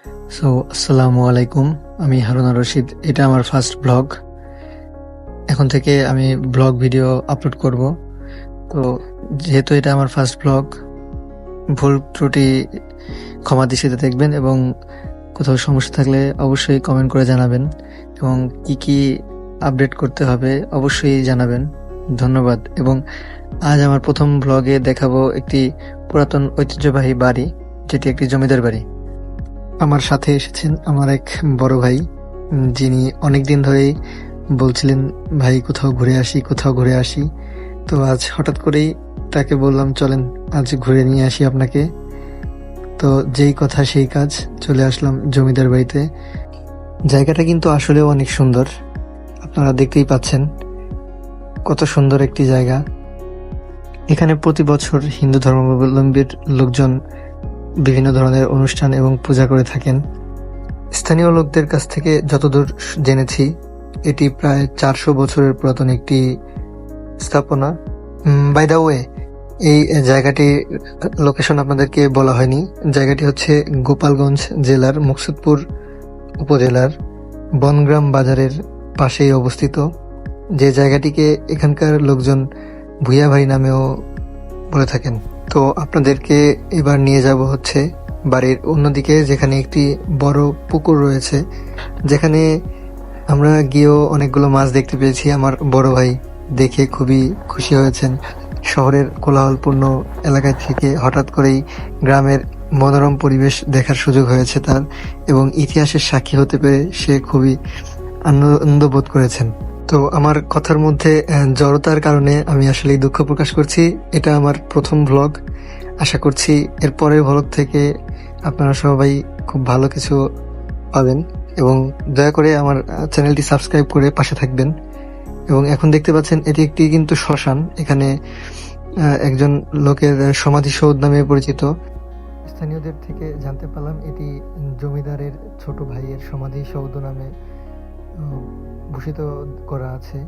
আসসালামু আলাইকুম। আমি হারুন আর রশিদ। এটা আমার ফার্স্ট ব্লগ। এখন থেকে আমি ব্লগ ভিডিও আপলোড করব। তো যেহেতু এটা আমার ফার্স্ট ব্লগ, ভুল ত্রুটি ক্ষমা দৃষ্টিতে দেখবেন এবং কোথাও সমস্যা থাকলে অবশ্যই কমেন্ট করে জানাবেন এবং কি কি আপডেট করতে হবে অবশ্যই জানাবেন। ধন্যবাদ। এবং আজ আমার প্রথম ব্লগে দেখাবো একটি পুরাতন ঐতিহ্যবাহী বাড়ি, যেটি একটি জমিদার বাড়ি। আমার সাথে এসেছেন আমার এক বড় ভাই, যিনি অনেকদিন ধরেই বলছিলেন, ভাই কোথাও ঘুরে আসি, কোথাও ঘুরে আসি। তো আজ হঠাৎ করেই তাকে বললাম, চলেন আজ ঘুরে নিয়ে আসি আপনাকে। তো যেই কথা সেই কাজ, চলে আসলাম জমিদার বাড়িতে। জায়গাটা কিন্তু আসলেও অনেক সুন্দর, আপনারা দেখতেই পাচ্ছেন কত সুন্দর একটি জায়গা। এখানে প্রতি বছর হিন্দু ধর্মাবলম্বীর লোকজন বিভিন্ন ধরনের অনুষ্ঠান এবং পূজা করে থাকেন। স্থানীয় লোকদের কাছ থেকে যতদূর জেনেছি, এটি প্রায় 400 বছরের পুরাতন একটি স্থাপনা। বাই দ্য ওয়ে, এই জায়গাটি লোকেশন আপনাদেরকে বলা হয়নি। জায়গাটি হচ্ছে গোপালগঞ্জ জেলার মুকসুদপুর উপজেলার বনগ্রাম বাজারের পাশেই অবস্থিত, যে জায়গাটিকে এখানকার লোকজন ভুইয়া ভাই নামেও বলে থাকেন। তো আপনাদেরকে এবার নিয়ে যাব হচ্ছে বাড়ির অন্যদিকে, যেখানে একটি বড় পুকুর রয়েছে, যেখানে আমরা গিয়েও অনেকগুলো মাছ দেখতে পেয়েছি। আমার বড় ভাই দেখে খুবই খুশি হয়েছেন। শহরের কোলাহলপূর্ণ এলাকা থেকে হঠাৎ করেই গ্রামের মনোরম পরিবেশ দেখার সুযোগ হয়েছে তার, এবং ইতিহাসের সাক্ষী হতে পেরে সে খুবই আনন্দ বোধ করেছেন। তো আমার কথার মধ্যে জড়তার কারণে আমি আসলে দুঃখ প্রকাশ করছি। এটা আমার প্রথম ভ্লগ। আশা করছি এর পরের ভ্লগ থেকে আপনারা সবাই খুব ভালো কিছু পাবেন, এবং দয়া করে আমার চ্যানেলটি সাবস্ক্রাইব করে পাশে থাকবেন। এবং এখন দেখতে পাচ্ছেন এটি একটি কিন্তু শ্মশান। এখানে একজন লোকের সমাধিসৌধ নামে পরিচিত। স্থানীয়দের থেকে জানতে পারলাম এটি জমিদারের ছোট ভাইয়ের সমাধিসৌধ নামে ভূষিত করা আছে।